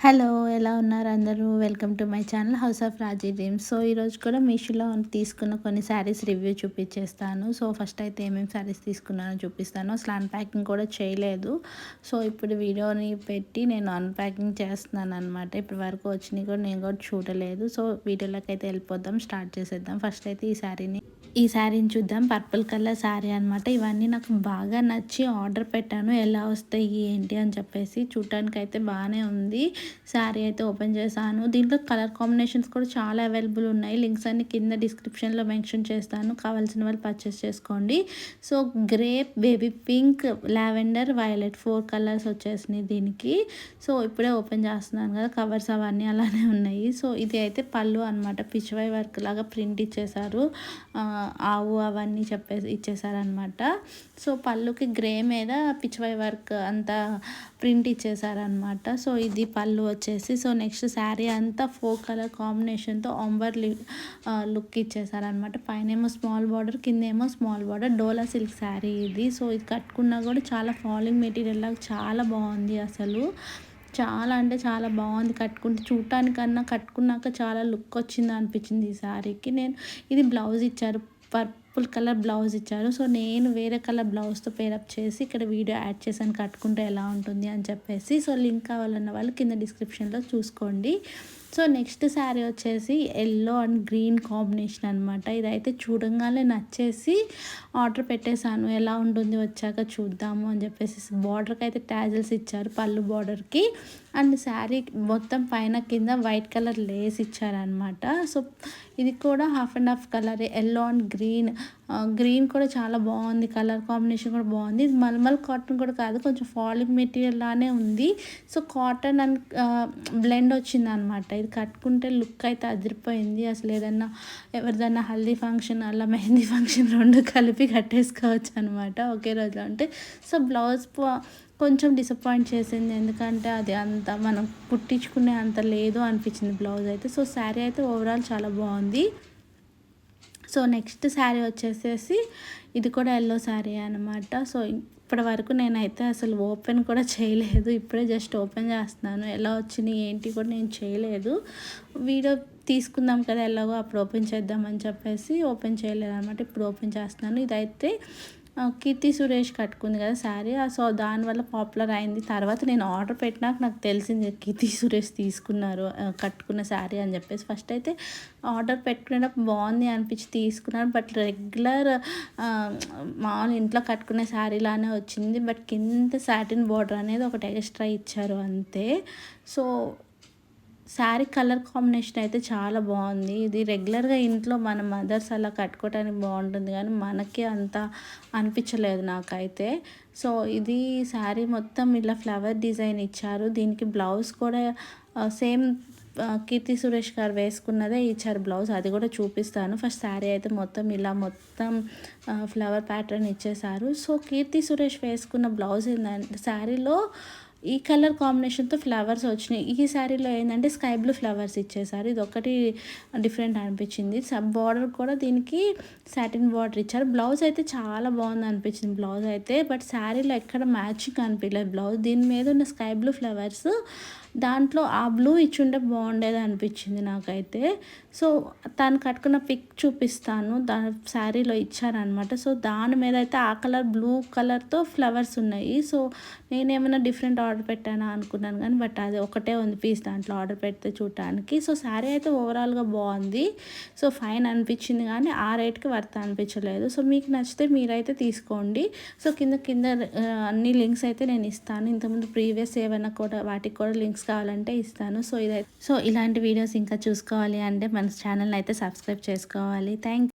Hello, ఎలా ఉన్నారు అందరూ? Welcome to my channel house of Raji dreams. So ఈరోజు కూడా మీషోలో తీసుకున్న కొన్ని శారీస్ రివ్యూ చూపించేస్తాను. సో ఫస్ట్ అయితే ఏమేమి శారీస్ తీసుకున్నానో చూపిస్తాను. అసలు అన్ప్యాకింగ్ కూడా చేయలేదు. సో ఇప్పుడు వీడియోని పెట్టి నేను అన్ప్యాకింగ్ చేస్తున్నాను అనమాట. ఇప్పటి వరకు వచ్చినాయి కూడా నేను కూడా చూడలేదు. సో వీడియోలోకి అయితే వెళ్ళిపోదాం, స్టార్ట్ చేసేద్దాం. ఫస్ట్ అయితే ఈ శారీని చూద్దాం. పర్పుల్ కలర్ శారీ అనమాట. ఇవన్నీ నాకు బాగా నచ్చి ఆర్డర్ పెట్టాను, ఎలా వస్తాయి ఏంటి అని చెప్పేసి. చూడటానికి అయితే బాగానే ఉంది. శారీ అయితే ఓపెన్ చేశాను. దీంట్లో కలర్ కాంబినేషన్స్ కూడా చాలా అవైలబుల్ ఉన్నాయి. లింక్స్ అన్ని కింద డిస్క్రిప్షన్లో మెన్షన్ చేస్తాను, కావాల్సిన వాళ్ళు పర్చేస్ చేసుకోండి. So grape, baby pink, lavender, violet 4 colours వచ్చేసినాయి దీనికి. సో ఇప్పుడే ఓపెన్ చేస్తున్నాను కదా, కవర్స్ అవన్నీ అలానే ఉన్నాయి. సో ఇది అయితే పళ్ళు అనమాట. పిచ్వై వర్క్ లాగా ప్రింట్ ఇచ్చేసారు, ఆవు అవన్నీ ఇచ్చేసారనమాట. సో పళ్ళుకి గ్రే మీద పిచ్వై వర్క్ అంతా ప్రింట్ ఇచ్చేసారనమాట. సో ఇది పళ్ళు వచ్చేసి. సో నెక్స్ట్ శారీ అంతా 4 కలర్ కాంబినేషన్తో ఆంబర్ లుక్ ఇచ్చేసారనమాట. పైన ఏమో స్మాల్ బార్డర్, కింద ఏమో స్మాల్ బార్డర్. డోలా సిల్క్ శారీ ఇది. సో ఇది కట్టుకున్నా కూడా చాలా ఫాలింగ్ మెటీరియల్ లాగా చాలా బాగుంది. అసలు చాలా అంటే చాలా బాగుంది. చూడటానికన్నా కట్టుకున్నాక చాలా లుక్ వచ్చింది అనిపించింది ఈ శారీకి. ఇది బ్లౌజ్ ఇచ్చారు, పర్పుల్ కలర్ బ్లౌజ్ ఇచ్చారు. సో నేను వేరే కలర్ బ్లౌజ్తో పేరప్ చేసి ఇక్కడ వీడియో యాడ్ చేశాను, కట్టుకుంటే ఎలా ఉంటుంది అని చెప్పేసి. సో లింక్ కావాలన్న వాళ్ళు కింద డిస్క్రిప్షన్లో చూసుకోండి. సో నెక్స్ట్ శారీ వచ్చేసి ఎల్లో అండ్ గ్రీన్ కాంబినేషన్ అనమాట. ఇదైతే చూడంగానే నచ్చేసి ఆర్డర్ పెట్టేశాను, ఎలా ఉంటుంది వచ్చాక చూద్దాము అని చెప్పేసి. బార్డర్కి అయితే ట్యాజల్స్ ఇచ్చారు, పళ్ళు బార్డర్కి. అండ్ శారీ మొత్తం పైన కింద వైట్ కలర్ లేస్ ఇచ్చారనమాట. సో ఇది కూడా half and half colour, yellow and green కూడా చాలా బాగుంది. కలర్ కాంబినేషన్ కూడా బాగుంది. ఇది మల్మల్ కాటన్ కూడా కాదు, కొంచెం ఫాలింగ్ మెటీరియల్ లానే ఉంది. సో కాటన్ అండ్ బ్లెండ్ వచ్చింది అనమాట. ఇది కట్టుకుంటే లుక్ అయితే అదిరిపోయింది. అసలు ఎవరిదన్నా హల్దీ ఫంక్షన్ అలా మెహందీ ఫంక్షన్ రెండు కలిపి కట్టేసుకోవచ్చు అనమాట ఒకే రోజులో అంటే. సో బ్లౌజ్ కొంచెం డిసప్పాయింట్ చేసింది, ఎందుకంటే అది అంత మనం కుట్టించుకునే అంత లేదు అనిపించింది బ్లౌజ్ అయితే. సో శారీ అయితే ఓవరాల్ చాలా బాగుంది. సో నెక్స్ట్ శారీ వచ్చేసేసి ఇది కూడా ఎల్లో శారీ అనమాట. సో ఇప్పటి వరకు నేనైతే అసలు ఓపెన్ కూడా చేయలేదు, ఇప్పుడే జస్ట్ ఓపెన్ చేస్తున్నాను. ఎలా వచ్చినాయి ఏంటి కూడా నేను చేయలేదు. వీడియో తీసుకుందాం కదా ఎలాగో, అప్పుడు ఓపెన్ చేద్దామని చెప్పేసి ఓపెన్ చేయలేదు అనమాట. ఇప్పుడు ఓపెన్ చేస్తున్నాను. ఇదైతే కీర్తి సురేష్ కట్టుకుంది కదా శారీ, సో దానివల్ల పాపులర్ అయింది. తర్వాత నేను ఆర్డర్ పెట్టినాక నాకు తెలిసింది కీర్తి సురేష్ తీసుకున్నారు కట్టుకున్న శారీ అని చెప్పేసి. ఫస్ట్ అయితే ఆర్డర్ పెట్టుకునేటప్పుడు బాగుంది అనిపించి తీసుకున్నాను, బట్ రెగ్యులర్ మామూలు ఇంట్లో కట్టుకునే శారీలానే వచ్చింది. బట్ కింద సాటిన్ బార్డర్ అనేది ఒకటి ఎక్స్ట్రా ఇచ్చారు అంతే. సో శారీ కలర్ కాంబినేషన్ అయితే చాలా బాగుంది. ఇది రెగ్యులర్గా ఇంట్లో మన మదర్స్ అలా కట్టుకోవడానికి బాగుంటుంది, కానీ మనకి అంత అనిపించలేదు నాకైతే. సో ఇది శారీ మొత్తం ఇలా ఫ్లవర్ డిజైన్ ఇచ్చారు. దీనికి బ్లౌజ్ కూడా సేమ్ కీర్తి సురేష్ గారు వేసుకున్నదే ఇచ్చారు బ్లౌజ్, అది కూడా చూపిస్తాను. ఫస్ట్ శారీ అయితే మొత్తం ఫ్లవర్ ప్యాటర్న్ ఇచ్చేసారు. సో కీర్తి సురేష్ వేసుకున్న బ్లౌజ్ ఏంటంటే శారీలో ఈ కలర్ కాంబినేషన్తో ఫ్లవర్స్ వచ్చినాయి. ఈ శారీలో ఏంటంటే స్కై బ్లూ ఫ్లవర్స్ ఇచ్చేసారు. ఇది ఒకటి డిఫరెంట్ అనిపించింది. సబ్ బార్డర్ కూడా దీనికి సాటిన్ బార్డర్ ఇచ్చారు. బ్లౌజ్ అయితే చాలా బాగుంది అనిపించింది బ్లౌజ్ అయితే, బట్ శారీలో ఎక్కడ మ్యాచింగ్ అనిపించలేదు బ్లౌజ్. దీని మీద ఉన్న స్కై బ్లూ ఫ్లవర్స్ దాంట్లో ఆ బ్లూ ఇచ్చుంటే బాగుండేది అనిపించింది నాకైతే. సో తను కట్టుకున్న పిక్ చూపిస్తాను, శారీలో ఇచ్చారనమాట. సో దాని మీద అయితే ఆ కలర్ బ్లూ కలర్తో ఫ్లవర్స్ ఉన్నాయి. సో నేనేమైనా డిఫరెంట్ ఆర్డర్ పెట్టానా అనుకున్నాను, కానీ బట్ అది ఒకటే ఉంది పీస్ దాంట్లో ఆర్డర్ పెడితే చూడటానికి. సో శారీ అయితే ఓవరాల్గా బాగుంది. సో ఫైన్ అనిపించింది, కానీ ఆ రేట్కి వర్త్ అనిపించలేదు. సో మీకు నచ్చితే మీరైతే తీసుకోండి. సో కింద అన్ని లింక్స్ అయితే నేను ఇస్తాను. ఇంతకుముందు ప్రీవియస్ ఏమైనా కూడా వాటికి కూడా లింక్స్ కావాలంటే ఇస్తాను. సో ఇలాంటి వీడియోస్ ఇంకా చూసుకోవాలి అంటే మన ఛానల్ని అయితే సబ్స్క్రైబ్ చేసుకోవాలి. థ్యాంక్